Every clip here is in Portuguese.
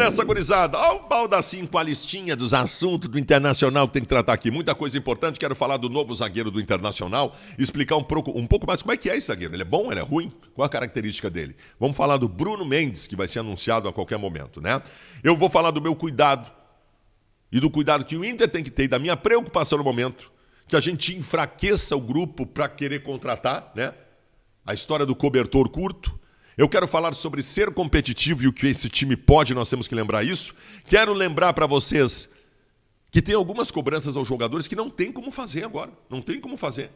nessa, gurizada. Olha o Baldassim com a listinha dos assuntos do Internacional que tem que tratar aqui. Muita coisa importante. Quero falar do novo zagueiro do Internacional, explicar um pouco mais como é que é esse zagueiro. Ele é bom, ele é ruim? Qual a característica dele? Vamos falar do Bruno Mendes, que vai ser anunciado a qualquer momento, né? Eu vou falar do meu cuidado e do cuidado que o Inter tem que ter, e da minha preocupação no momento, que a gente enfraqueça o grupo para querer contratar, né? A história do cobertor curto. Eu quero falar sobre ser competitivo e o que esse time pode, nós temos que lembrar isso. Quero lembrar para vocês que tem algumas cobranças aos jogadores que não tem como fazer agora. Não tem como fazer.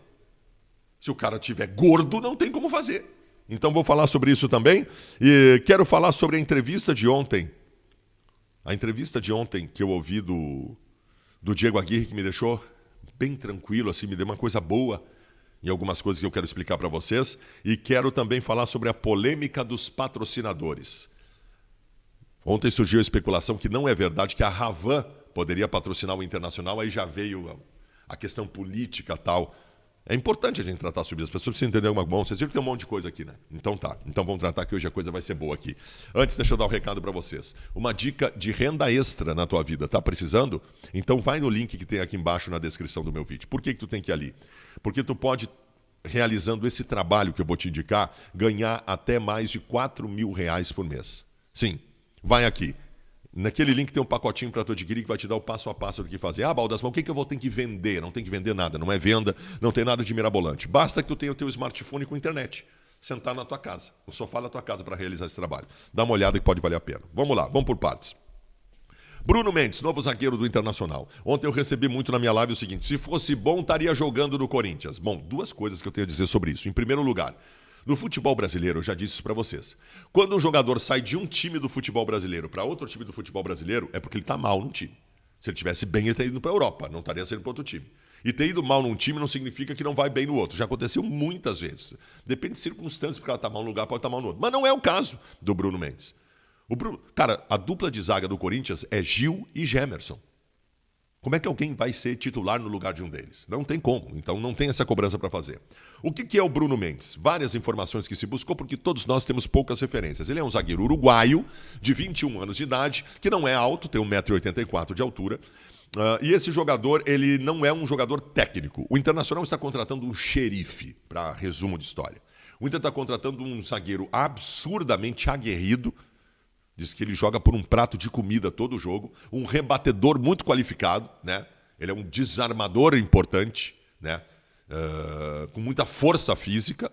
Se o cara tiver gordo, não tem como fazer. Então vou falar sobre isso também. E quero falar sobre a entrevista de ontem. A entrevista de ontem que eu ouvi do Diego Aguirre, que me deixou bem tranquilo, assim, me deu uma coisa boa. E algumas coisas que eu quero explicar para vocês. E quero também falar sobre a polêmica dos patrocinadores. Ontem surgiu a especulação que não é verdade, que a Havan poderia patrocinar o Internacional, aí já veio a questão política e tal. É importante a gente tratar sobre isso, as pessoas precisam entender alguma coisa. Vocês viram que tem um monte de coisa aqui, né? Então tá, então vamos tratar que hoje a coisa vai ser boa aqui. Antes, deixa eu dar um recado para vocês. Uma dica de renda extra na tua vida, tá precisando? Então vai no link que tem aqui embaixo na descrição do meu vídeo. Por que tu tem que ir ali? Porque tu pode, realizando esse trabalho que eu vou te indicar, ganhar até mais de R$4.000 por mês. Sim, vai aqui. Naquele link tem um pacotinho para tu adquirir que vai te dar o passo a passo do que fazer. Ah, Baldas, mas o que eu vou ter que vender? Não tem que vender nada, não é venda, não tem nada de mirabolante. Basta que tu tenha o teu smartphone com internet. Sentar na tua casa, no sofá da tua casa para realizar esse trabalho. Dá uma olhada que pode valer a pena. Vamos lá, vamos por partes. Bruno Mendes, novo zagueiro do Internacional. Ontem eu recebi muito na minha live o seguinte: se fosse bom, estaria jogando no Corinthians. Bom, duas coisas que eu tenho a dizer sobre isso. Em primeiro lugar, no futebol brasileiro, eu já disse isso para vocês. Quando um jogador sai de um time do futebol brasileiro para outro time do futebol brasileiro, é porque ele está mal num time. Se ele estivesse bem, ele estaria indo para a Europa, não estaria saindo para outro time. E ter ido mal num time não significa que não vai bem no outro. Já aconteceu muitas vezes. Depende de circunstâncias, porque ela está mal num lugar, pode estar mal no outro. Mas não é o caso do Bruno Mendes. Cara, a dupla de zaga do Corinthians é Gil e Gemerson. Como é que alguém vai ser titular no lugar de um deles? Não tem como, então não tem essa cobrança para fazer. O que é o Bruno Mendes? Várias informações que se buscou, porque todos nós temos poucas referências. Ele é um zagueiro uruguaio, de 21 anos de idade, que não é alto, tem 1,84 m de altura. E esse jogador, ele não é um jogador técnico. O Internacional está contratando um xerife, para resumo de história. O Inter está contratando um zagueiro absurdamente aguerrido. Diz que ele joga por um prato de comida todo o jogo. Um rebatedor muito qualificado, né? Ele é um desarmador importante, né? Com muita força física,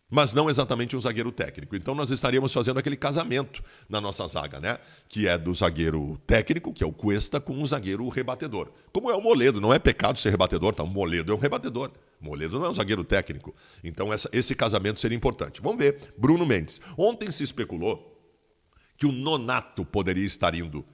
mas não exatamente um zagueiro técnico. Então nós estaríamos fazendo aquele casamento na nossa zaga, né? Que é do zagueiro técnico, que é o Cuesta, com o zagueiro rebatedor. Como é o Moledo, não é pecado ser rebatedor, tá? O Moledo é um rebatedor. O Moledo não é um zagueiro técnico. Então esse casamento seria importante. Vamos ver. Bruno Mendes. Ontem se especulou que o Nonato poderia estar indo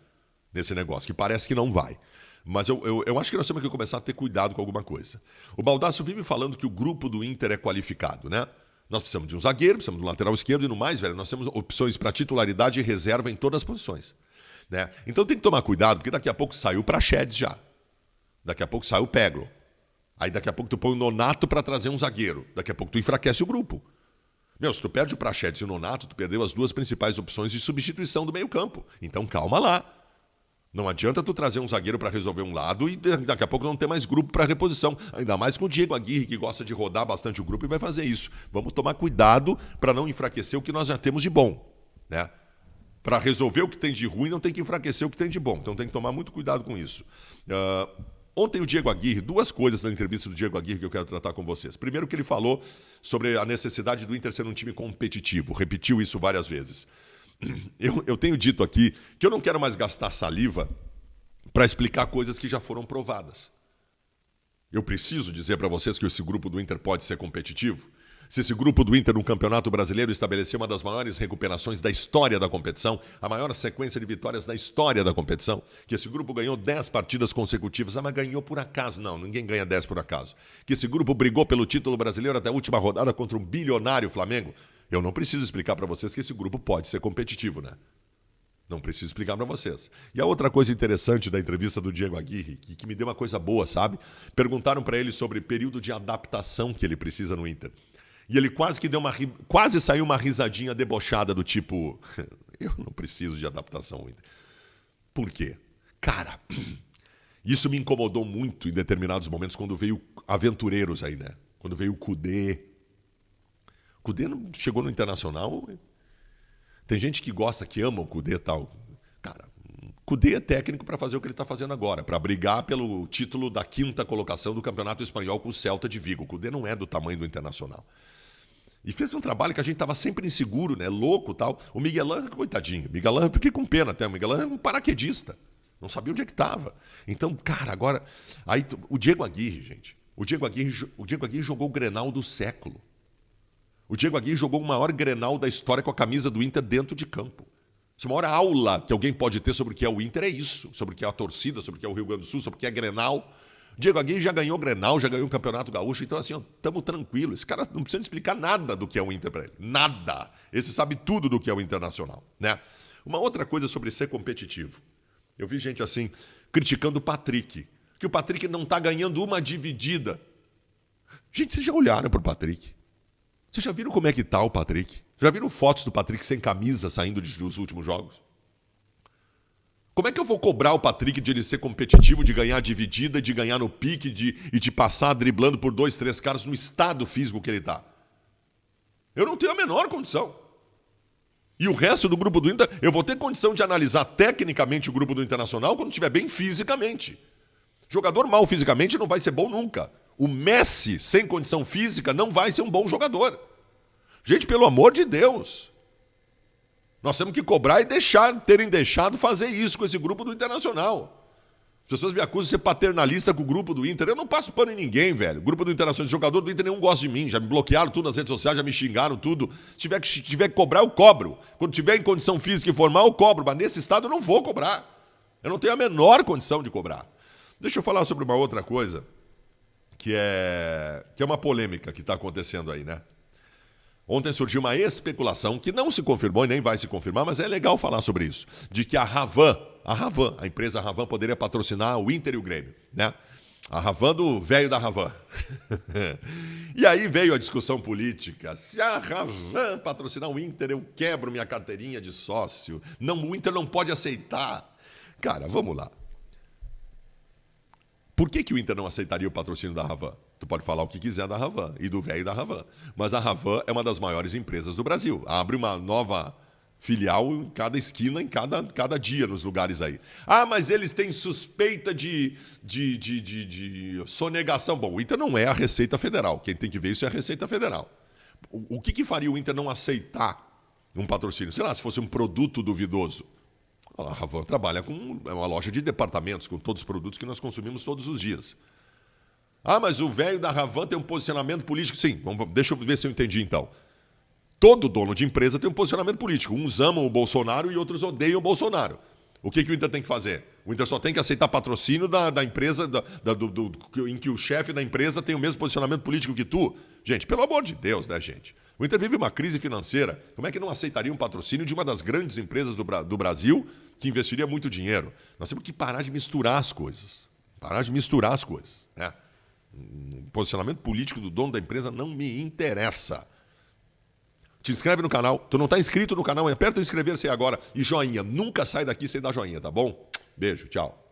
nesse negócio, que parece que não vai. Mas eu acho que nós temos que começar a ter cuidado com alguma coisa. O Baldasso vive falando que o grupo do Inter é qualificado, né? Nós precisamos de um zagueiro, precisamos de um lateral esquerdo e no mais, velho, nós temos opções para titularidade e reserva em todas as posições, né? Então tem que tomar cuidado, porque daqui a pouco sai o Praxedes já. Daqui a pouco sai o Peglo. Aí daqui a pouco tu põe o Nonato para trazer um zagueiro. Daqui a pouco tu enfraquece o grupo. Meu, se tu perde o Praxedes e o Nonato, tu perdeu as duas principais opções de substituição do meio-campo. Então calma lá. Não adianta tu trazer um zagueiro para resolver um lado e daqui a pouco não ter mais grupo para reposição. Ainda mais com o Diego Aguirre, que gosta de rodar bastante o grupo e vai fazer isso. Vamos tomar cuidado para não enfraquecer o que nós já temos de bom, né? Para resolver o que tem de ruim, não tem que enfraquecer o que tem de bom. Então tem que tomar muito cuidado com isso. Ontem o Diego Aguirre, duas coisas na entrevista do Diego Aguirre que eu quero tratar com vocês. Primeiro que ele falou sobre a necessidade do Inter ser um time competitivo. Repetiu isso várias vezes. Eu tenho dito aqui que eu não quero mais gastar saliva para explicar coisas que já foram provadas. Eu preciso dizer para vocês que esse grupo do Inter pode ser competitivo. Se esse grupo do Inter no Campeonato Brasileiro estabeleceu uma das maiores recuperações da história da competição, a maior sequência de vitórias da história da competição, que esse grupo ganhou 10 partidas consecutivas, mas ganhou por acaso. Não, ninguém ganha 10 por acaso. Que esse grupo brigou pelo título brasileiro até a última rodada contra um bilionário Flamengo. Eu não preciso explicar para vocês que esse grupo pode ser competitivo, né? Não preciso explicar para vocês. E a outra coisa interessante da entrevista do Diego Aguirre, que me deu uma coisa boa, sabe? Perguntaram para ele sobre o período de adaptação que ele precisa no Inter. E ele quase que quase saiu uma risadinha debochada do tipo, eu não preciso de adaptação ao Inter. Por quê? Cara, isso me incomodou muito em determinados momentos quando veio aventureiros aí, né? Quando veio o Kudê. Kudê chegou no Internacional. Tem gente que gosta, que ama o Kudê e tal. Cara, Kudê é técnico para fazer o que ele está fazendo agora, para brigar pelo título da 5ª colocação do Campeonato Espanhol com o Celta de Vigo. O Kudê não é do tamanho do Internacional. E fez um trabalho que a gente estava sempre inseguro, né? Louco e tal. O Miguel Ángel, coitadinho. O Miguel Ángel, eu fiquei com pena até. O Miguel Ángel é um paraquedista. Não sabia onde é que estava. Então, cara, agora... Aí, o Diego Aguirre, gente. O Diego Aguirre jogou o Grenal do século. O Diego Aguirre jogou o maior Grenal da história com a camisa do Inter dentro de campo. A maior aula que alguém pode ter sobre o que é o Inter é isso. Sobre o que é a torcida, sobre o que é o Rio Grande do Sul, sobre o que é Grenal. Diego Aguirre já ganhou Grenal, já ganhou o Campeonato Gaúcho, então assim, estamos tranquilos. Esse cara não precisa explicar nada do que é o Inter para ele. Nada. Esse sabe tudo do que é o Internacional, né? Uma outra coisa sobre ser competitivo. Eu vi gente assim, criticando o Patrick. Que o Patrick não está ganhando uma dividida. Gente, vocês já olharam para o Patrick? Vocês já viram como é que está o Patrick? Já viram fotos do Patrick sem camisa saindo dos últimos jogos? Como é que eu vou cobrar o Patrick de ele ser competitivo, de ganhar dividida, de ganhar no pique e de passar driblando por 2, 3 caras no estado físico que ele está? Eu não tenho a menor condição. E o resto do grupo do Inter, eu vou ter condição de analisar tecnicamente o grupo do Internacional quando estiver bem fisicamente. Jogador mal fisicamente não vai ser bom nunca. O Messi, sem condição física, não vai ser um bom jogador. Gente, pelo amor de Deus. Nós temos que cobrar e terem deixado fazer isso com esse grupo do Internacional. As pessoas me acusam de ser paternalista com o grupo do Inter. Eu não passo pano em ninguém, velho. O grupo do Internacional, jogador do Inter, nenhum gosta de mim. Já me bloquearam tudo nas redes sociais, já me xingaram tudo. Se tiver que cobrar, eu cobro. Quando tiver em condição física e formal, eu cobro. Mas nesse estado eu não vou cobrar. Eu não tenho a menor condição de cobrar. Deixa eu falar sobre uma outra coisa, que é uma polêmica que está acontecendo aí, né? Ontem surgiu uma especulação, que não se confirmou e nem vai se confirmar, mas é legal falar sobre isso, de que a empresa Ravan poderia patrocinar o Inter e o Grêmio, né? A Ravan do velho da Ravan. E aí veio a discussão política. Se a Ravan patrocinar o Inter, eu quebro minha carteirinha de sócio. Não, o Inter não pode aceitar. Cara, vamos lá. Por que o Inter não aceitaria o patrocínio da Ravan? Tu pode falar o que quiser da Ravan e do velho da Ravan. Mas a Ravan é uma das maiores empresas do Brasil. Abre uma nova filial em cada esquina, em cada dia nos lugares aí. Ah, mas eles têm suspeita de sonegação. Bom, o Inter não é a Receita Federal. Quem tem que ver isso é a Receita Federal. O que faria o Inter não aceitar um patrocínio? Sei lá, se fosse um produto duvidoso. A Ravan trabalha com uma loja de departamentos, com todos os produtos que nós consumimos todos os dias. Ah, mas o velho da Ravan tem um posicionamento político. Sim, deixa eu ver se eu entendi então. Todo dono de empresa tem um posicionamento político. Uns amam o Bolsonaro e outros odeiam o Bolsonaro. O que o Inter tem que fazer? O Inter só tem que aceitar patrocínio da empresa, em que o chefe da empresa tem o mesmo posicionamento político que tu. Gente, pelo amor de Deus, né, gente? O Inter vive uma crise financeira. Como é que não aceitaria um patrocínio de uma das grandes empresas do Brasil que investiria muito dinheiro? Nós temos que parar de misturar as coisas. Né? O posicionamento político do dono da empresa não me interessa. Te inscreve no canal. Tu não está inscrito no canal, aperta o inscrever-se agora. E joinha. Nunca sai daqui sem dar joinha, tá bom? Beijo, tchau.